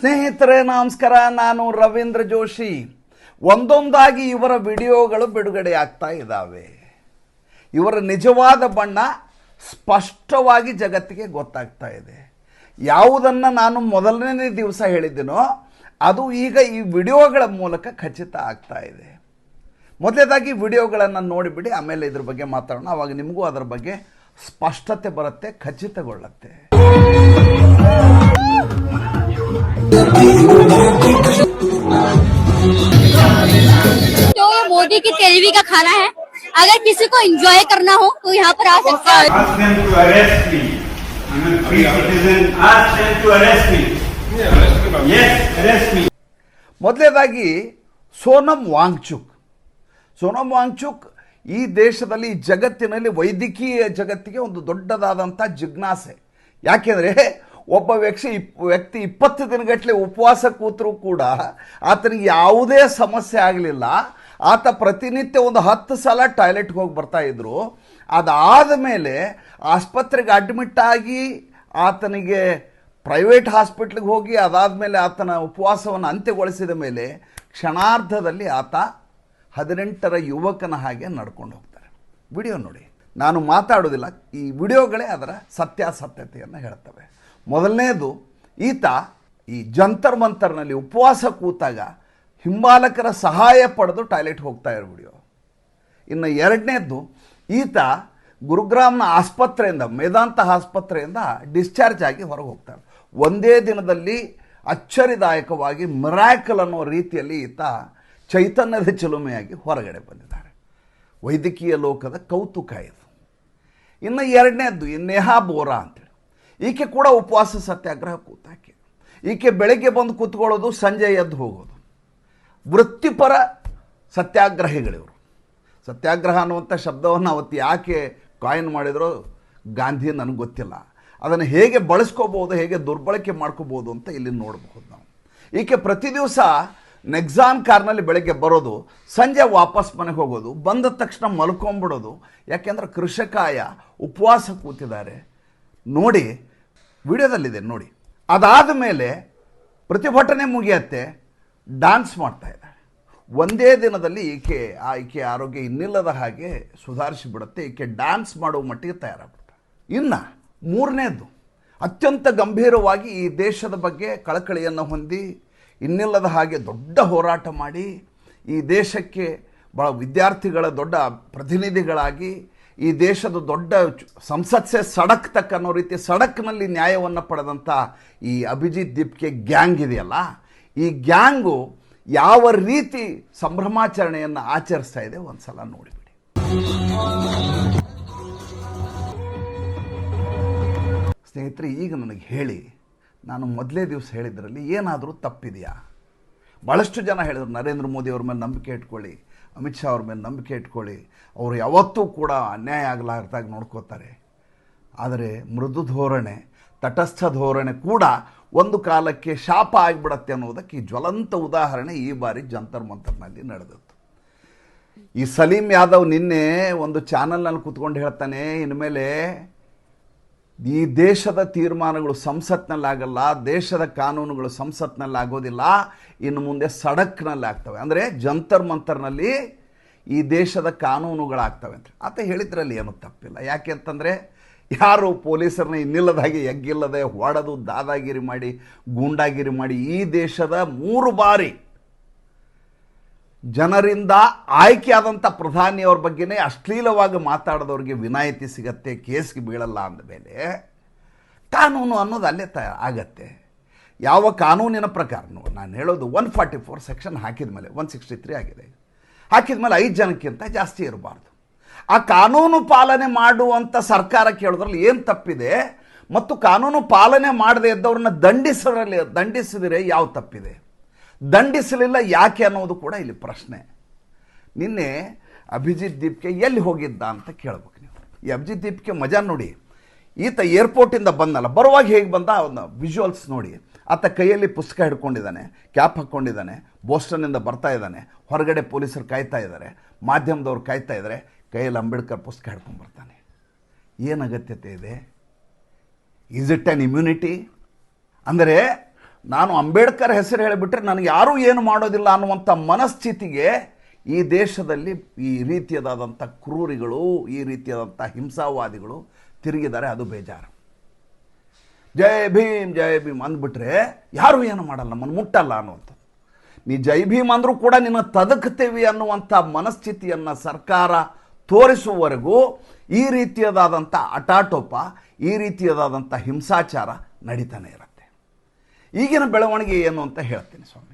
ಸ್ನೇಹಿತರೆ ನಮಸ್ಕಾರ, ನಾನು ರವೀಂದ್ರ ಜೋಶಿ. ಒಂದೊಂದಾಗಿ ಇವರ ವಿಡಿಯೋಗಳು ಬಿಡುಗಡೆ ಆಗ್ತಾ ಇದ್ದಾವೆ. ಇವರ ನಿಜವಾದ ಬಣ್ಣ ಸ್ಪಷ್ಟವಾಗಿ ಜಗತ್ತಿಗೆ ಗೊತ್ತಾಗ್ತಾ ಇದೆ. ಯಾವುದನ್ನು ನಾನು ಮೊದಲನೇ ದಿವಸ ಹೇಳಿದ್ದೀನೋ ಅದು ಈಗ ಈ ವಿಡಿಯೋಗಳ ಮೂಲಕ ಖಚಿತ ಆಗ್ತಾ ಇದೆ. ಮೊದಲೇದಾಗಿ ವಿಡಿಯೋಗಳನ್ನು ನೋಡಿಬಿಡಿ, ಆಮೇಲೆ ಇದ್ರ ಬಗ್ಗೆ ಮಾತಾಡೋಣ. ಆವಾಗ ನಿಮಗೂ ಅದರ ಬಗ್ಗೆ ಸ್ಪಷ್ಟತೆ ಬರುತ್ತೆ, ಖಚಿತಗೊಳ್ಳುತ್ತೆ. तो मोदी की तेरहवीं का खाना है. अगर किसी को एंजॉय करना हो तो यहाँ पर आ सकता है. ಮೊದಲೇದಾಗಿ ಸೋನಮ್ ವಾಂಗ್ಚುಕ್ ಈ ದೇಶದಲ್ಲಿ, ಜಗತ್ತಿನಲ್ಲಿ ವೈದ್ಯಕೀಯ ಜಗತ್ತಿಗೆ ಒಂದು ದೊಡ್ಡದಾದಂಥ ಜಿಜ್ಞಾಸೆ. ಯಾಕೆಂದರೆ ಒಬ್ಬ ವ್ಯಕ್ತಿ 20 ದಿನಗಟ್ಟಲೆ ಉಪವಾಸ ಕೂತರೂ ಕೂಡ ಆತನಿಗೆ ಯಾವುದೇ ಸಮಸ್ಯೆ ಆಗಲಿಲ್ಲ. ಆತ ಪ್ರತಿನಿತ್ಯ ಒಂದು 10 ಸಲ ಟಾಯ್ಲೆಟ್ಗೆ ಹೋಗಿ ಬರ್ತಾ ಇದ್ರು. ಅದಾದ ಮೇಲೆ ಆಸ್ಪತ್ರೆಗೆ ಅಡ್ಮಿಟ್ ಆಗಿ ಆತನಿಗೆ ಪ್ರೈವೇಟ್ ಹಾಸ್ಪಿಟ್ಲಿಗೆ ಹೋಗಿ ಅದಾದಮೇಲೆ ಆತನ ಉಪವಾಸವನ್ನು ಅಂತ್ಯಗೊಳಿಸಿದ ಮೇಲೆ ಕ್ಷಣಾರ್ಧದಲ್ಲಿ ಆತ 18ರ ಯುವಕನ ಹಾಗೆ ನಡ್ಕೊಂಡು ಹೋಗ್ತಾರೆ. ವಿಡಿಯೋ ನೋಡಿ, ನಾನು ಮಾತಾಡೋದಿಲ್ಲ, ಈ ವಿಡಿಯೋಗಳೇ ಅದರ ಸತ್ಯಾಸತ್ಯತೆಯನ್ನು ಹೇಳ್ತವೆ. ಮೊದಲನೇದು, ಈತ ಈ ಜಂತರ್ ಮಂತರ್ನಲ್ಲಿ ಉಪವಾಸ ಕೂತಾಗ ಹಿಂಬಾಲಕರ ಸಹಾಯ ಪಡೆದು ಟಾಯ್ಲೆಟ್ ಹೋಗ್ತಾ ಇರೋ ವಿಡಿಯೋ. ಇನ್ನು ಎರಡನೇದು, ಈತ ಗುರುಗ್ರಾಮ್ನ ಆಸ್ಪತ್ರೆಯಿಂದ, ಮೇದಾಂತ ಆಸ್ಪತ್ರೆಯಿಂದ ಡಿಸ್ಚಾರ್ಜ್ ಆಗಿ ಹೊರಗೆ ಹೋಗ್ತಾರೆ. ಒಂದೇ ದಿನದಲ್ಲಿ ಅಚ್ಚರಿದಾಯಕವಾಗಿ ಮಿರಾಕಲ್ ಅನ್ನೋ ರೀತಿಯಲ್ಲಿ ಈತ ಚೈತನ್ಯದ ಚಿಲುಮೆಯಾಗಿ ಹೊರಗಡೆ ಬಂದಿದ್ದಾರೆ. ವೈದ್ಯಕೀಯ ಲೋಕದ ಕೌತುಕ ಇದು. ಇನ್ನು ಎರಡನೇದ್ದು, ನೇಹಾ ಬೋರಾ ಅಂತೇಳಿ, ಈಕೆ ಕೂಡ ಉಪವಾಸ ಸತ್ಯಾಗ್ರಹ ಕೂತಾಕೆ. ಈಕೆ ಬೆಳಗ್ಗೆ ಬಂದು ಕೂತ್ಕೊಳ್ಳೋದು, ಸಂಜೆ ಎದ್ದು ಹೋಗೋದು. ವೃತ್ತಿಪರ ಸತ್ಯಾಗ್ರಹಿಗಳಿವರು. ಸತ್ಯಾಗ್ರಹ ಅನ್ನುವಂಥ ಶಬ್ದವನ್ನು ಅವತ್ತು ಯಾಕೆ ಕಾಯಿನ್ ಮಾಡಿದ್ರೋ ಗಾಂಧಿ ನನಗೆ ಗೊತ್ತಿಲ್ಲ. ಅದನ್ನು ಹೇಗೆ ಬಳಸ್ಕೋಬೋದು, ಹೇಗೆ ದುರ್ಬಳಕೆ ಮಾಡ್ಕೋಬೋದು ಅಂತ ಇಲ್ಲಿ ನೋಡಬಹುದು ನಾವು. ಈಕೆ ಪ್ರತಿ ದಿವಸ ನೆಕ್ಸಾನ್ ಕಾರ್ನಲ್ಲಿ ಬೆಳಗ್ಗೆ ಬರೋದು, ಸಂಜೆ ವಾಪಸ್ ಮನೆಗೆ ಹೋಗೋದು, ಬಂದ ತಕ್ಷಣ ಮಲ್ಕೊಂಬಿಡೋದು. ಯಾಕೆಂದ್ರೆ ಕೃಷಕಾಯ ಉಪವಾಸ ಕೂತಿದ್ದಾರೆ. ನೋಡಿ, ವಿಡಿಯೋದಲ್ಲಿದೆ ನೋಡಿ. ಅದಾದ ಮೇಲೆ ಪ್ರತಿಭಟನೆ ಮುಗಿಯತ್ತೆ, ಡ್ಯಾನ್ಸ್ ಮಾಡ್ತಾ ಇದ್ದಾರೆ. ಒಂದೇ ದಿನದಲ್ಲಿ ಈಕೆ ಆರೋಗ್ಯ ಇನ್ನಿಲ್ಲದ ಹಾಗೆ ಸುಧಾರಿಸಿಬಿಡುತ್ತೆ. ಈಕೆ ಡ್ಯಾನ್ಸ್ ಮಾಡೋ ಮಟ್ಟಿಗೆ ತಯಾರಾಗ್ಬಿಡ್ತಾರೆ. ಇನ್ನು ಮೂರನೇದು, ಅತ್ಯಂತ ಗಂಭೀರವಾಗಿ ಈ ದೇಶದ ಬಗ್ಗೆ ಕಳಕಳಿಯನ್ನು ಹೊಂದಿ ಇನ್ನಿಲ್ಲದ ಹಾಗೆ ದೊಡ್ಡ ಹೋರಾಟ ಮಾಡಿ ಈ ದೇಶಕ್ಕೆ ಭಾಳ ವಿದ್ಯಾರ್ಥಿಗಳ ದೊಡ್ಡ ಪ್ರತಿನಿಧಿಗಳಾಗಿ ಈ ದೇಶದ ದೊಡ್ಡ ಸಂಸತ್ಸೆ ಸಡಕ್ ತಕ್ಕ ಅನ್ನೋ ರೀತಿ ಸಡಕ್ನಲ್ಲಿ ನ್ಯಾಯವನ್ನು ಪಡೆದಂಥ ಈ ಅಭಿಜಿತ್ ದೀಪ್ಗೆ ಗ್ಯಾಂಗ್ ಇದೆಯಲ್ಲ, ಈ ಗ್ಯಾಂಗು ಯಾವ ರೀತಿ ಸಂಭ್ರಮಾಚರಣೆಯನ್ನು ಆಚರಿಸ್ತಾ ಇದೆ ಒಂದು ಸಲ ನೋಡಿಬಿಡಿ. ಸ್ನೇಹಿತರೆ, ಈಗ ನನಗೆ ಹೇಳಿ, ನಾನು ಮೊದಲೇ ದಿವಸ ಹೇಳಿದ್ರಲ್ಲಿ ಏನಾದರೂ ತಪ್ಪಿದೆಯಾ? ಭಾಳಷ್ಟು ಜನ ಹೇಳಿದ್ರು, ನರೇಂದ್ರ ಮೋದಿ ಅವ್ರ ಮೇಲೆ ನಂಬಿಕೆ ಇಟ್ಕೊಳ್ಳಿ, ಅಮಿತ್ ಶಾ ಅವ್ರ ಮೇಲೆ ನಂಬಿಕೆ ಇಟ್ಕೊಳ್ಳಿ, ಅವರು ಯಾವತ್ತೂ ಕೂಡ ಅನ್ಯಾಯ ಆಗಲಾರ್ದಾಗ ನೋಡ್ಕೋತಾರೆ. ಆದರೆ ಮೃದು ಧೋರಣೆ, ತಟಸ್ಥ ಧೋರಣೆ ಕೂಡ ಒಂದು ಕಾಲಕ್ಕೆ ಶಾಪ ಆಗಿಬಿಡತ್ತೆ ಅನ್ನೋದಕ್ಕೆ ಈ ಜ್ವಲಂತ ಉದಾಹರಣೆ ಈ ಬಾರಿ ಜಂತರ್ ಮಂತರ್ನಲ್ಲಿ ನಡೆದದ್ದು. ಈ ಸಲೀಂ ಯಾದವ್ ನಿನ್ನೆ ಒಂದು ಚಾನಲ್ನಲ್ಲಿ ಕೂತ್ಕೊಂಡು ಹೇಳ್ತಾನೆ, ಇನ್ಮೇಲೆ ಈ ದೇಶದ ತೀರ್ಮಾನಗಳು ಸಂಸತ್ನಲ್ಲಾಗಲ್ಲ, ದೇಶದ ಕಾನೂನುಗಳು ಸಂಸತ್ನಲ್ಲಿ ಆಗೋದಿಲ್ಲ, ಇನ್ನು ಮುಂದೆ ಸಡಕ್ನಲ್ಲಿ ಆಗ್ತವೆ. ಅಂದರೆ ಜಂತರ್ ಮಂತರ್ನಲ್ಲಿ ಈ ದೇಶದ ಕಾನೂನುಗಳಾಗ್ತವೆ ಅಂತ ಆತ ಹೇಳಿದ್ರಲ್ಲಿ ಏನೂ ತಪ್ಪಿಲ್ಲ. ಯಾಕೆ ಅಂತಂದರೆ, ಯಾರು ಪೊಲೀಸರನ್ನ ಇನ್ನಿಲ್ಲದಾಗಿ ಎಗ್ಗಿಲ್ಲದೆ ಹೊಡೆದು ದಾದಾಗಿರಿ ಮಾಡಿ ಗೂಂಡಾಗಿರಿ ಮಾಡಿ ಈ ದೇಶದ 3 ಬಾರಿ ಜನರಿಂದ ಆಯ್ಕೆಯಾದಂಥ ಪ್ರಧಾನಿಯವ್ರ ಬಗ್ಗೆನೇ ಅಶ್ಲೀಲವಾಗಿ ಮಾತಾಡಿದವ್ರಿಗೆ ವಿನಾಯಿತಿ ಸಿಗತ್ತೆ, ಕೇಸ್ಗೆ ಬೀಳಲ್ಲ ಅಂದಮೇಲೆ ಕಾನೂನು ಅನ್ನೋದು ಅಲ್ಲೇ ಆಗತ್ತೆ. ಯಾವ ಕಾನೂನಿನ ಪ್ರಕಾರ ನಾನು ಹೇಳೋದು 144 ಸೆಕ್ಷನ್ ಹಾಕಿದ ಮೇಲೆ 163 ಆಗಿದೆ. ಹಾಕಿದ ಮೇಲೆ 5 ಜನಕ್ಕಿಂತ ಜಾಸ್ತಿ ಇರಬಾರ್ದು. ಆ ಕಾನೂನು ಪಾಲನೆ ಮಾಡುವಂಥ ಸರ್ಕಾರ ಕೇಳೋದ್ರಲ್ಲಿ ಏನು ತಪ್ಪಿದೆ, ಮತ್ತು ಕಾನೂನು ಪಾಲನೆ ಮಾಡದೇ ಇದ್ದವ್ರನ್ನ ದಂಡಿಸಿದರೆ ಯಾವ ತಪ್ಪಿದೆ, ದಂಡಿಸಲಿಲ್ಲ ಯಾಕೆ ಅನ್ನೋದು ಕೂಡ ಇಲ್ಲಿ ಪ್ರಶ್ನೆ. ನಿನ್ನೆ ಅಭಿಜಿತ್ ದೀಪ್ಗೆ ಎಲ್ಲಿ ಹೋಗಿದ್ದ ಅಂತ ಕೇಳ್ಬೇಕು ನೀವು. ಈ ಅಭಿಜಿತ್ ದೀಪ್ಗೆ ಮಜಾ ನೋಡಿ. ಈತ ಏರ್ಪೋರ್ಟಿಂದ ಬಂದಲ್ಲ, ಬರುವಾಗ ಹೇಗೆ ಬಂದ ಅವನ್ನ ವಿಜುವಲ್ಸ್ ನೋಡಿ. ಆತ ಕೈಯಲ್ಲಿ ಪುಸ್ತಕ ಹಿಡ್ಕೊಂಡಿದ್ದಾನೆ, ಕ್ಯಾಪ್ ಹಾಕ್ಕೊಂಡಿದ್ದಾನೆ, ಬೋಸ್ಟನ್ನಿಂದ ಬರ್ತಾ ಇದ್ದಾನೆ. ಹೊರಗಡೆ ಪೊಲೀಸರು ಕಾಯ್ತಾ ಇದ್ದಾರೆ, ಮಾಧ್ಯಮದವ್ರು ಕಾಯ್ತಾ ಇದ್ದಾರೆ, ಕೈಯಲ್ಲಿ ಅಂಬೇಡ್ಕರ್ ಪುಸ್ತಕ ಹಿಡ್ಕೊಂಡು ಬರ್ತಾನೆ. ಏನು ಅಗತ್ಯತೆ ಇದೆ? Is it on immunity? ಅಂದರೆ ನಾನು ಅಂಬೇಡ್ಕರ್ ಹೆಸರು ಹೇಳಿಬಿಟ್ರೆ ನನಗೆ ಯಾರೂ ಏನು ಮಾಡೋದಿಲ್ಲ ಅನ್ನುವಂಥ ಮನಸ್ಥಿತಿಗೆ ಈ ದೇಶದಲ್ಲಿ ಈ ರೀತಿಯಾದಂಥ ಕ್ರೂರಿಗಳು, ಈ ರೀತಿಯಾದಂಥ ಹಿಂಸಾವಾದಿಗಳು ತಿರುಗಿದ್ದಾರೆ. ಅದು ಬೇಜಾರು. ಜೈ ಭೀಮ್ ಅಂದ್ಬಿಟ್ರೆ ಯಾರೂ ಏನು ಮಾಡಲ್ಲ, ನಮ್ಮನ್ನು ಮುಟ್ಟಲ್ಲ ಅನ್ನುವಂಥದ್ದು. ನೀ ಜೈ ಭೀಮ್ ಅಂದರೂ ಕೂಡ ನಿನ್ನ ತದಕ್ತೇವಿ ಅನ್ನುವಂಥ ಮನಸ್ಥಿತಿಯನ್ನು ಸರ್ಕಾರ ತೋರಿಸುವವರೆಗೂ ಈ ರೀತಿಯಾದಂಥ ಅಟಾಟೋಪ, ಈ ರೀತಿಯಾದಂಥ ಹಿಂಸಾಚಾರ ನಡೀತಾನೆ ಇರುತ್ತೆ. ಈಗಿನ ಬೆಳವಣಿಗೆ ಏನು ಅಂತ ಹೇಳ್ತೀನಿ ಸ್ವಾಮಿ.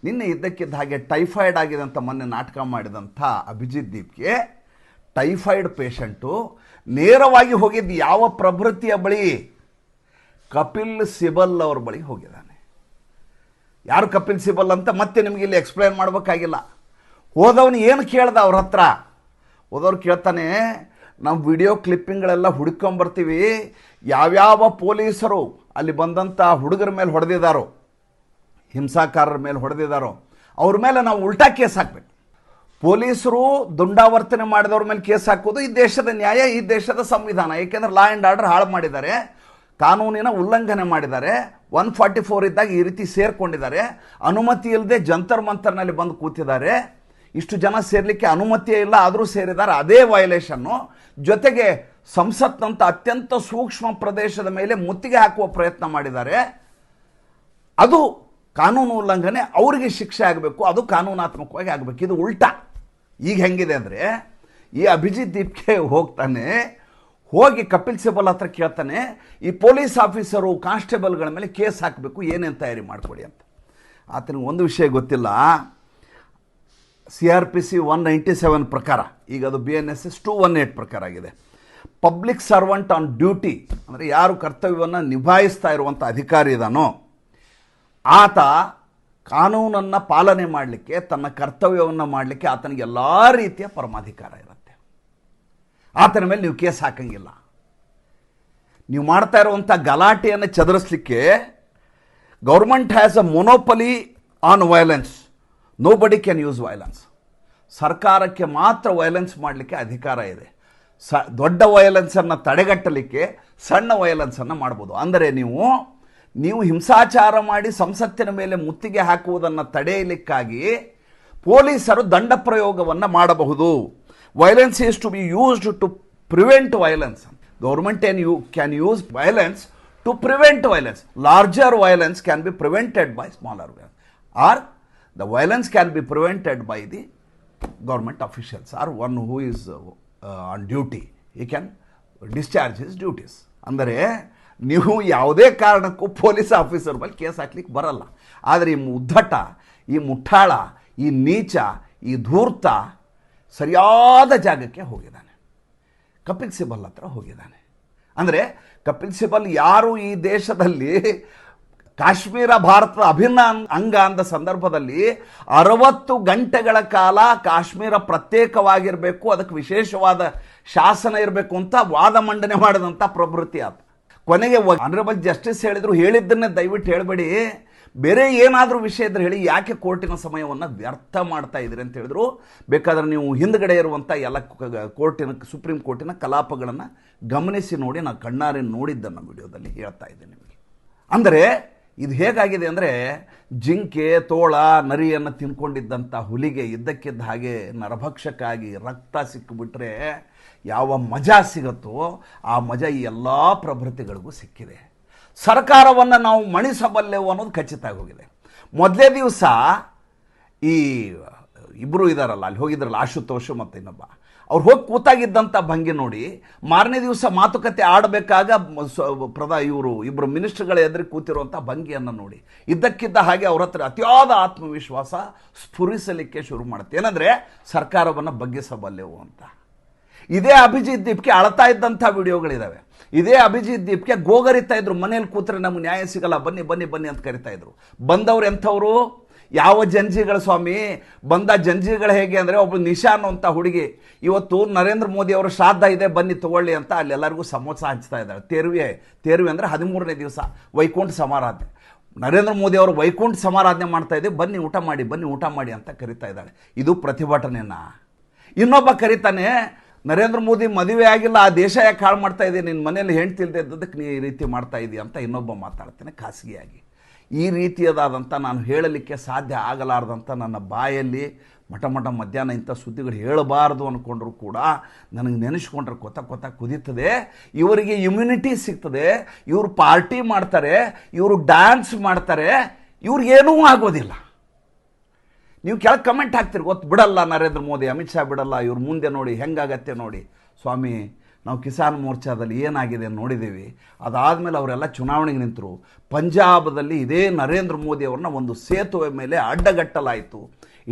ನಿನ್ನೆ ಇದ್ದಕ್ಕಿದ್ದ ಹಾಗೆ ಟೈಫಾಯ್ಡ್ ಆಗಿದೆ ಅಂತ ಮೊನ್ನೆ ನಾಟಕ ಮಾಡಿದಂಥ ಅಭಿಜಿತ್ ದೀಪ್ಗೆ ಟೈಫಾಯ್ಡ್ ಪೇಷಂಟು ನೇರವಾಗಿ ಹೋಗಿದ್ದು ಯಾವ ಪ್ರಭೃತಿಯ ಬಳಿ? ಕಪಿಲ್ ಸಿಬಲ್ ಅವ್ರ ಬಳಿ ಹೋಗಿದ್ದಾನೆ. ಯಾರು ಕಪಿಲ್ ಸಿಬಲ್ ಅಂತ ಮತ್ತೆ ನಿಮಗೆ ಇಲ್ಲಿ ಎಕ್ಸ್ಪ್ಲೈನ್ ಮಾಡಬೇಕಾಗಿಲ್ಲ. ಹೋದವನು ಏನು ಕೇಳ್ದ ಅವ್ರ ಹತ್ರ? ಹೋದವ್ರು ಕೇಳ್ತಾನೆ, ನಾವು ವಿಡಿಯೋ ಕ್ಲಿಪ್ಪಿಂಗ್ಗಳೆಲ್ಲ ಹುಡ್ಕೊಂಬರ್ತೀವಿ, ಯಾವ್ಯಾವ ಪೊಲೀಸರು ಅಲ್ಲಿ ಬಂದಂಥ ಹುಡುಗರ ಮೇಲೆ ಹೊಡೆದಿದ್ದಾರೋ, ಹಿಂಸಾಕಾರರ ಮೇಲೆ ಹೊಡೆದಿದ್ದಾರೋ ಅವ್ರ ಮೇಲೆ ನಾವು ಉಲ್ಟಾ ಕೇಸ್ ಹಾಕಬೇಕು. ಪೊಲೀಸರು ದುಂಡಾವರ್ತನೆ ಮಾಡಿದವ್ರ ಮೇಲೆ ಕೇಸ್ ಹಾಕೋದು ಈ ದೇಶದ ನ್ಯಾಯ, ಈ ದೇಶದ ಸಂವಿಧಾನ. ಏಕೆಂದರೆ ಲಾ ಆ್ಯಂಡ್ ಆರ್ಡರ್ ಹಾಳು ಮಾಡಿದ್ದಾರೆ, ಕಾನೂನಿನ ಉಲ್ಲಂಘನೆ ಮಾಡಿದ್ದಾರೆ. 144 ಇದ್ದಾಗ ಈ ರೀತಿ ಸೇರ್ಕೊಂಡಿದ್ದಾರೆ, ಅನುಮತಿ ಇಲ್ಲದೆ ಜಂತರ್ ಮಂತರ್ನಲ್ಲಿ ಬಂದು ಕೂತಿದ್ದಾರೆ. ಇಷ್ಟು ಜನ ಸೇರಲಿಕ್ಕೆ ಅನುಮತಿಯೇ ಇಲ್ಲ, ಆದರೂ ಸೇರಿದ್ದಾರೆ. ಅದೇ ವಯಲೇಷನ್ನು. ಜೊತೆಗೆ ಸಂಸತ್ನಂಥ ಅತ್ಯಂತ ಸೂಕ್ಷ್ಮ ಪ್ರದೇಶದ ಮೇಲೆ ಮುತ್ತಿಗೆ ಹಾಕುವ ಪ್ರಯತ್ನ ಮಾಡಿದ್ದಾರೆ. ಅದು ಕಾನೂನು ಉಲ್ಲಂಘನೆ, ಅವರಿಗೆ ಶಿಕ್ಷೆ ಆಗಬೇಕು, ಅದು ಕಾನೂನಾತ್ಮಕವಾಗಿ ಆಗಬೇಕು. ಇದು ಉಲ್ಟಾ. ಈಗ ಹೆಂಗಿದೆ ಅಂದರೆ, ಈ ಅಭಿಜಿತ್ ದೀಪ್ಗೆ ಹೋಗ್ತಾನೆ, ಹೋಗಿ ಕಪಿಲ್ ಸಿಬಲ್ ಹತ್ರ ಕೇಳ್ತಾನೆ, ಈ ಪೊಲೀಸ್ ಆಫೀಸರು ಕಾನ್ಸ್ಟೇಬಲ್ಗಳ ಮೇಲೆ ಕೇಸ್ ಹಾಕಬೇಕು, ಏನೇನು ತಯಾರಿ ಮಾಡಿಕೊಡಿ ಅಂತ. ಆತನಿಗೆ ಒಂದು ವಿಷಯ ಗೊತ್ತಿಲ್ಲ. CRPC 197 ಪ್ರಕಾರ, ಈಗ ಅದು BNSS 218 ಪ್ರಕಾರ ಆಗಿದೆ. ಪಬ್ಲಿಕ್ ಸರ್ವೆಂಟ್ ಆನ್ ಡ್ಯೂಟಿ ಅಂದರೆ ಯಾರು ಕರ್ತವ್ಯವನ್ನು ನಿಭಾಯಿಸ್ತಾ ಇರುವಂಥ ಅಧಿಕಾರಿ ಇದ್ದಾನೋ ಆತ ಕಾನೂನನ್ನು ಪಾಲನೆ ಮಾಡಲಿಕ್ಕೆ, ತನ್ನ ಕರ್ತವ್ಯವನ್ನು ಮಾಡಲಿಕ್ಕೆ ಆತನಿಗೆ ಎಲ್ಲ ರೀತಿಯ ಪರಮಾಧಿಕಾರ ಇರುತ್ತೆ. ಆತನ ಮೇಲೆ ನೀವು ಕೇಸ್ ಹಾಕಂಗಿಲ್ಲ. ನೀವು ಮಾಡ್ತಾ ಇರುವಂಥ ಗಲಾಟೆಯನ್ನು ಚದುರಿಸಲಿಕ್ಕೆ government has a monopoly on violence, nobody can use violence. ಸರ್ಕಾರಕ್ಕೆ ಮಾತ್ರ ವೈಲೆನ್ಸ್ ಮಾಡಲಿಕ್ಕೆ ಅಧಿಕಾರ ಇದೆ. ದೊಡ್ಡ ವೈಲೆನ್ಸನ್ನು ತಡೆಗಟ್ಟಲಿಕ್ಕೆ ಸಣ್ಣ ವೈಲೆನ್ಸನ್ನು ಮಾಡ್ಬೋದು. ಅಂದರೆ ನೀವು ಹಿಂಸಾಚಾರ ಮಾಡಿ ಸಂಸತ್ತಿನ ಮೇಲೆ ಮುತ್ತಿಗೆ ಹಾಕುವುದನ್ನು ತಡೆಯಲಿಕ್ಕಾಗಿ ಪೊಲೀಸರು ದಂಡ ಪ್ರಯೋಗವನ್ನು ಮಾಡಬಹುದು. Violence is to be used to prevent violence. Government can use violence to prevent violence. Larger violence can be prevented by smaller violence, or the violence can be prevented by the government officials or one who is on duty. He can discharge his duties. ಅಂದರೆ ನೀವು ಯಾವುದೇ ಕಾರಣಕ್ಕೂ police officer ಮೇಲೆ case ಹಾಕ್ಲಿಕ್ಕೆ ಬರಲ್ಲ. ಆದರೆ ಈ ಉದ್ದಟ, ಈ ಮುಠಾಳ, ಈ ನೀಚ, ಈ ಧೂರ್ತ ಸರಿಯಾದ ಜಾಗಕ್ಕೆ ಹೋಗಿದ್ದಾನೆ. ಕಪಿಲ್ ಸಿಬಲ್ ಹತ್ರ ಹೋಗಿದ್ದಾನೆ. ಅಂದರೆ ಕಪಿಲ್ ಸಿಬಲ್ ಯಾರು ಈ ದೇಶದಲ್ಲಿ ಕಾಶ್ಮೀರ ಭಾರತದ ಅಭಿನ್ನ ಅಂಗ ಅಂದ ಸಂದರ್ಭದಲ್ಲಿ 60 ಗಂಟೆಗಳ ಕಾಲ ಕಾಶ್ಮೀರ ಪ್ರತ್ಯೇಕವಾಗಿರಬೇಕು, ಅದಕ್ಕೆ ವಿಶೇಷವಾದ ಶಾಸನ ಇರಬೇಕು ಅಂತ ವಾದ ಮಂಡನೆ ಮಾಡಿದಂಥ ಪ್ರವೃತ್ತಿ ಆತ. ಕೊನೆಗೆ ಆನರಬಲ್ ಜಸ್ಟಿಸ್ ಹೇಳಿದ್ರು, ಹೇಳಿದ್ದನ್ನೇ ದಯವಿಟ್ಟು ಹೇಳಬೇಡಿ, ಬೇರೆ ಏನಾದರೂ ವಿಷಯ ಇದ್ರೆ ಹೇಳಿ, ಯಾಕೆ ಕೋರ್ಟಿನ ಸಮಯವನ್ನು ವ್ಯರ್ಥ ಮಾಡ್ತಾ ಇದ್ದೀರಿ ಅಂತ ಹೇಳಿದ್ರು. ಬೇಕಾದ್ರೆ ನೀವು ಹಿಂದ್ಗಡೆ ಇರುವಂಥ ಎಲ್ಲ ಸುಪ್ರೀಂ ಕೋರ್ಟಿನ ಕಲಾಪಗಳನ್ನು ಗಮನಿಸಿ ನೋಡಿ. ನಾನು ಕಣ್ಣಾರೆ ನೋಡಿದ್ದನ್ನು ವಿಡಿಯೋದಲ್ಲಿ ಹೇಳ್ತಾ ಇದ್ದೇನೆ ನಿಮಗೆ. ಅಂದರೆ ಇದು ಹೇಗಾಗಿದೆ ಅಂದರೆ, ಜಿಂಕೆ, ತೋಳ, ನರಿಯನ್ನು ತಿನ್ಕೊಂಡಿದ್ದಂಥ ಹುಲಿಗೆ ಇದ್ದಕ್ಕಿದ್ದ ಹಾಗೆ ನರಭಕ್ಷಕ್ಕಾಗಿ ರಕ್ತ ಸಿಕ್ಕಿಬಿಟ್ರೆ ಯಾವ ಮಜಾ ಸಿಗುತ್ತೋ ಆ ಮಜಾ ಈ ಎಲ್ಲ ಪ್ರಭೃತಿಗಳಿಗೂ ಸಿಕ್ಕಿದೆ. ಸರ್ಕಾರವನ್ನು ನಾವು ಮಣಿಸಬಲ್ಲೆವು ಅನ್ನೋದು ಖಚಿತ ಆಗೋಗಿದೆ. ಮೊದಲೇ ದಿವಸ ಈ ಇಬ್ಬರು ಇದ್ದಾರಲ್ಲ, ಅಲ್ಲಿ ಹೋಗಿದ್ರಲ್ಲ, ಆಶುತೋಷ್ ಮತ್ತು ಇನ್ನೊಬ್ಬ, ಅವ್ರು ಹೋಗಿ ಕೂತಾಗಿದ್ದಂಥ ಭಂಗಿ ನೋಡಿ, ಮಾರನೇ ದಿವಸ ಮಾತುಕತೆ ಆಡಬೇಕಾಗ ಇಬ್ಬರು ಮಿನಿಸ್ಟರ್ಗಳ ಎದುರು ಕೂತಿರುವಂಥ ಭಂಗಿಯನ್ನು ನೋಡಿ ಇದ್ದಕ್ಕಿದ್ದ ಹಾಗೆ ಅವ್ರ ಹತ್ರ ಅತಿಯಾದ ಆತ್ಮವಿಶ್ವಾಸ ಸ್ಫುರಿಸಲಿಕ್ಕೆ ಶುರು ಮಾಡುತ್ತೆ. ಏನಂದರೆ ಸರ್ಕಾರವನ್ನು ಬಗ್ಗಿಸಬಲ್ಲೆವು ಅಂತ. ಇದೇ ಅಭಿಜಿತ್ ದೀಪ್ಗೆ ಅಳ್ತಾ ಇದ್ದಂಥ ವಿಡಿಯೋಗಳಿದ್ದಾವೆ. ಇದೇ ಅಭಿಜಿತ್ ದೀಪ್ಗೆ ಗೋಗರಿತಾ ಇದ್ರು, ಮನೇಲಿ ಕೂತ್ರೆ ನಮ್ಗೆ ನ್ಯಾಯ ಸಿಗಲ್ಲ, ಬನ್ನಿ ಬನ್ನಿ ಬನ್ನಿ ಅಂತ ಕರಿತಾ ಇದ್ರು. ಬಂದವ್ರು ಎಂಥವ್ರು? ಯಾವ ಜಂಜಿಗಳ ಸ್ವಾಮಿ? ಬಂದ ಜಂಜಿಗಳು ಹೇಗೆ ಅಂದರೆ, ಒಬ್ಬ ನಿಶಾ ಅನ್ನುವಂಥ ಹುಡುಗಿ ಇವತ್ತು ನರೇಂದ್ರ ಮೋದಿ ಅವರ ಶ್ರಾದ್ದ ಇದೆ, ಬನ್ನಿ ತಗೊಳ್ಳಿ ಅಂತ ಅಲ್ಲೆಲ್ಲರಿಗೂ ಸಮೋಸ ಹಂಚ್ತಾ ಇದ್ದಾಳೆ. ತೇರ್ವಿ ಅಂದರೆ 13ನೇ ದಿವಸ ವೈಕುಂಠ ಸಮಾರಾಧನೆ. ನರೇಂದ್ರ ಮೋದಿ ಅವರು ವೈಕುಂಠ ಸಮಾರಾಧನೆ ಮಾಡ್ತಾ ಇದ್ದೀವಿ, ಬನ್ನಿ ಊಟ ಮಾಡಿ, ಬನ್ನಿ ಊಟ ಮಾಡಿ ಅಂತ ಕರಿತಾ ಇದ್ದಾಳೆ. ಇದು ಪ್ರತಿಭಟನೆನ? ಇನ್ನೊಬ್ಬ ಕರಿತಾನೆ, ನರೇಂದ್ರ ಮೋದಿ ಮದುವೆ ಆಗಿಲ್ಲ, ಆ ದೇಶ ಯಾಕೆ ಹಾಳು ಮಾಡ್ತಾ ಇದ್ದೀನಿ, ನಿನ್ನ ಮನೇಲಿ ಹೆಣ್ತಿಲ್ದೆ ಇದ್ದದಕ್ಕೆ ನೀ ಈ ರೀತಿ ಮಾಡ್ತಾ ಇದೀಯ ಅಂತ ಇನ್ನೊಬ್ಬ ಮಾತಾಡ್ತಾನೆ ಖಾಸಗಿಯಾಗಿ. ಈ ರೀತಿಯದಾದಂಥ ನಾನು ಹೇಳಲಿಕ್ಕೆ ಸಾಧ್ಯ ಆಗಲಾರ್ದಂಥ ನನ್ನ ಬಾಯಲ್ಲಿ ಮಠ ಮಧ್ಯಾಹ್ನ ಇಂಥ ಸುದ್ದಿಗಳು ಹೇಳಬಾರ್ದು ಅಂದ್ಕೊಂಡ್ರು ಕೂಡ ನನಗೆ ನೆನೆಸ್ಕೊಂಡ್ರೆ ಕೊತ್ತ ಕುದೀತದೆ. ಇವರಿಗೆ ಇಮ್ಯುನಿಟಿ ಸಿಗ್ತದೆ, ಇವರು ಪಾರ್ಟಿ ಮಾಡ್ತಾರೆ, ಇವರು ಡ್ಯಾನ್ಸ್ ಮಾಡ್ತಾರೆ, ಇವ್ರಿಗೇನೂ ಆಗೋದಿಲ್ಲ. ನೀವು ಕೆಳಗೆ ಕಮೆಂಟ್ ಹಾಕ್ತೀರಿ, ಗೊತ್ತು ಬಿಡಲ್ಲ ನರೇಂದ್ರ ಮೋದಿ, ಅಮಿತ್ ಶಾ ಬಿಡಲ್ಲ, ಇವ್ರ ಮುಂದೆ ನೋಡಿ ಹೆಂಗಾಗತ್ತೆ ನೋಡಿ. ಸ್ವಾಮಿ, ನಾವು ಕಿಸಾನ್ ಮೋರ್ಚಾದಲ್ಲಿ ಏನಾಗಿದೆ ನೋಡಿದ್ದೀವಿ. ಅದಾದಮೇಲೆ ಅವರೆಲ್ಲ ಚುನಾವಣೆಗೆ ನಿಂತರು. ಪಂಜಾಬದಲ್ಲಿ ಇದೇ ನರೇಂದ್ರ ಮೋದಿ ಅವ್ರನ್ನ ಒಂದು ಸೇತುವೆ ಮೇಲೆ ಅಡ್ಡಗಟ್ಟಲಾಯಿತು.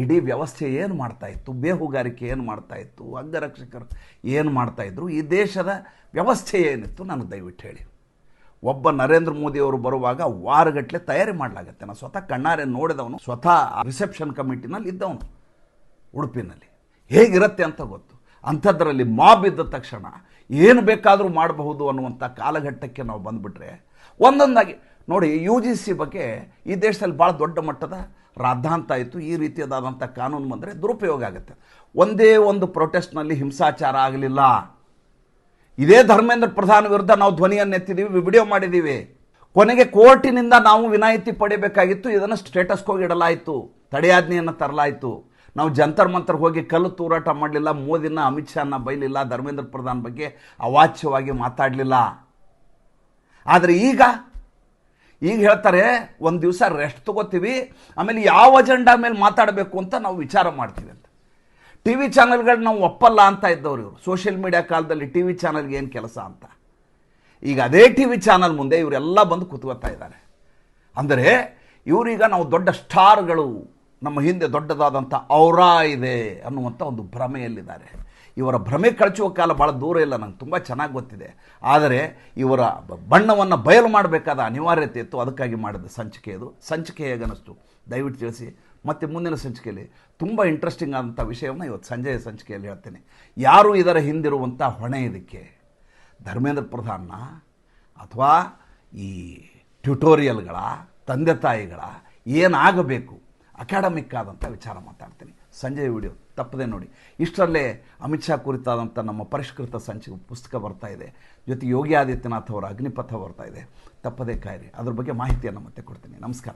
ಇಡೀ ವ್ಯವಸ್ಥೆ ಏನು ಮಾಡ್ತಾಯಿತ್ತು, ಬೇಹುಗಾರಿಕೆ ಏನು ಮಾಡ್ತಾಯಿತ್ತು, ಅಂಗರಕ್ಷಕರು ಏನು ಮಾಡ್ತಾಯಿದ್ರು, ಈ ದೇಶದ ವ್ಯವಸ್ಥೆ ಏನಿತ್ತು ನನಗೆ ದಯವಿಟ್ಟು ಹೇಳಿ. ಒಬ್ಬ ನರೇಂದ್ರ ಮೋದಿಯವರು ಬರುವಾಗ ವಾರಗಟ್ಟಲೆ ತಯಾರಿ ಮಾಡಲಾಗತ್ತೆ. ನಾನು ಸ್ವತಃ ಕಣ್ಣಾರೆ ನೋಡಿದವನು, ಸ್ವತಃ ರಿಸೆಪ್ಷನ್ ಕಮಿಟಿನಲ್ಲಿ ಇದ್ದವನು ಉಡುಪಿನಲ್ಲಿ. ಹೇಗಿರುತ್ತೆ ಅಂತ ಗೊತ್ತು. ಅಂಥದ್ರಲ್ಲಿ ಮಾಬ್ ಇದ್ದ ತಕ್ಷಣ ಏನು ಬೇಕಾದರೂ ಮಾಡಬಹುದು ಅನ್ನುವಂಥ ಕಾಲಘಟ್ಟಕ್ಕೆ ನಾವು ಬಂದುಬಿಟ್ರೆ ಒಂದೊಂದಾಗಿ ನೋಡಿ. UGC ಬಗ್ಗೆ ಈ ದೇಶದಲ್ಲಿ ಭಾಳ ದೊಡ್ಡ ಮಟ್ಟದ ರಾದ್ಧಾಂತ ಆಯಿತು. ಈ ರೀತಿಯಾದಂಥ ಕಾನೂನು ಬಂದರೆ ದುರುಪಯೋಗ ಆಗುತ್ತೆ. ಒಂದೇ ಒಂದು ಪ್ರೊಟೆಸ್ಟ್ನಲ್ಲಿ ಹಿಂಸಾಚಾರ ಆಗಲಿಲ್ಲ. ಇದೇ ಧರ್ಮೇಂದ್ರ ಪ್ರಧಾನ್ ವಿರುದ್ಧ ನಾವು ಧ್ವನಿಯನ್ನು ಎತ್ತಿದ್ದೀವಿ, ವಿಡಿಯೋ ಮಾಡಿದ್ದೀವಿ. ಕೊನೆಗೆ ಕೋರ್ಟಿನಿಂದ ನಾವು ವಿನಾಯಿತಿ ಪಡಿಬೇಕಾಗಿತ್ತು. ಇದನ್ನು ಸ್ಟೇಟಸ್ ಹೋಗಿ ಇಡಲಾಯಿತು, ತಡೆಯಾಜ್ಞೆಯನ್ನು ತರಲಾಯಿತು. ನಾವು ಜಂತರ್ ಮಂತರ್ ಹೋಗಿ ಕಲ್ಲು ತೂರಾಟ ಮಾಡಲಿಲ್ಲ, ಮೋದಿನ ಅಮಿತ್ ಶಾನ ಬೈಲಿಲ್ಲ, ಧರ್ಮೇಂದ್ರ ಪ್ರಧಾನ್ ಬಗ್ಗೆ ಅವಾಚ್ಯವಾಗಿ ಮಾತಾಡಲಿಲ್ಲ. ಆದರೆ ಈಗ ಹೇಳ್ತಾರೆ ಒಂದು ದಿವಸ ರೆಸ್ಟ್ ತಗೋತೀವಿ, ಆಮೇಲೆ ಯಾವ ಅಜೆಂಡಾ ಮೇಲೆ ಮಾತಾಡಬೇಕು ಅಂತ ನಾವು ವಿಚಾರ ಮಾಡ್ತೀವಿ ಅಂತ. TV ಚಾನಲ್ಗಳು ನಾವು ಒಪ್ಪಲ್ಲ ಅಂತ ಇದ್ದವ್ರು ಇವರು. ಸೋಷಿಯಲ್ ಮೀಡಿಯಾ ಕಾಲದಲ್ಲಿ TV ಚಾನಲ್ಗೆ ಏನು ಕೆಲಸ ಅಂತ. ಈಗ ಅದೇ TV ಚಾನಲ್ ಮುಂದೆ ಇವರೆಲ್ಲ ಬಂದು ಕೂತ್ಕೋತಾ ಇದ್ದಾರೆ. ಅಂದರೆ ಇವರೀಗ ನಾವು ದೊಡ್ಡ ಸ್ಟಾರ್ಗಳು, ನಮ್ಮ ಹಿಂದೆ ದೊಡ್ಡದಾದಂಥ ಔರಾ ಇದೆ ಅನ್ನುವಂಥ ಒಂದು ಭ್ರಮೆಯಲ್ಲಿದ್ದಾರೆ. ಇವರ ಭ್ರಮೆ ಕಳಚುವ ಕಾಲ ಭಾಳ ದೂರ ಇಲ್ಲ, ನಂಗೆ ತುಂಬ ಚೆನ್ನಾಗಿ ಗೊತ್ತಿದೆ. ಆದರೆ ಇವರ ಬಣ್ಣವನ್ನು ಬಯಲು ಮಾಡಬೇಕಾದ ಅನಿವಾರ್ಯತೆ ಇತ್ತು, ಅದಕ್ಕಾಗಿ ಮಾಡಿದ ಸಂಚಿಕೆ ಇದು. ಸಂಚಿಕೆ ಹೇಗನ್ನಿಸ್ತು ದಯವಿಟ್ಟು ತಿಳಿಸಿ. ಮತ್ತು ಮುಂದಿನ ಸಂಚಿಕೆಯಲ್ಲಿ ತುಂಬ ಇಂಟ್ರೆಸ್ಟಿಂಗ್ ಆದಂಥ ವಿಷಯವನ್ನು ಇವತ್ತು ಸಂಜೆಯ ಸಂಚಿಕೆಯಲ್ಲಿ ಹೇಳ್ತೇನೆ. ಯಾರು ಇದರ ಹಿಂದಿರುವಂಥ ಹೊಣೆ ಇದಕ್ಕೆ? ಧರ್ಮೇಂದ್ರ ಪ್ರಧಾನ್ನ ಅಥವಾ ಈ ಟ್ಯುಟೋರಿಯಲ್ಗಳ ತಂದೆ ತಾಯಿಗಳ ಏನಾಗಬೇಕು? ಅಕಾಡೆಮಿಕ್ ಆದಂಥ ವಿಚಾರ ಮಾತಾಡ್ತೀನಿ. ಸಂಜೆಯ ವಿಡಿಯೋ ತಪ್ಪದೆ ನೋಡಿ. ಇಷ್ಟರಲ್ಲೇ ಅಮಿತ್ ಶಾ ಕುರಿತಾದಂಥ ನಮ್ಮ ಪರಿಷ್ಕೃತ ಸಂಚಿಕೆ ಪುಸ್ತಕ ಬರ್ತಾ ಇದೆ, ಜೊತೆಗೆ ಯೋಗಿ ಆದಿತ್ಯನಾಥ್ ಅವರ ಅಗ್ನಿಪಥ ಬರ್ತಾ ಇದೆ. ತಪ್ಪದೇ ಕಾಯಿರಿ, ಅದ್ರ ಬಗ್ಗೆ ಮಾಹಿತಿಯನ್ನು ಮತ್ತೆ ಕೊಡ್ತೀನಿ. ನಮಸ್ಕಾರ.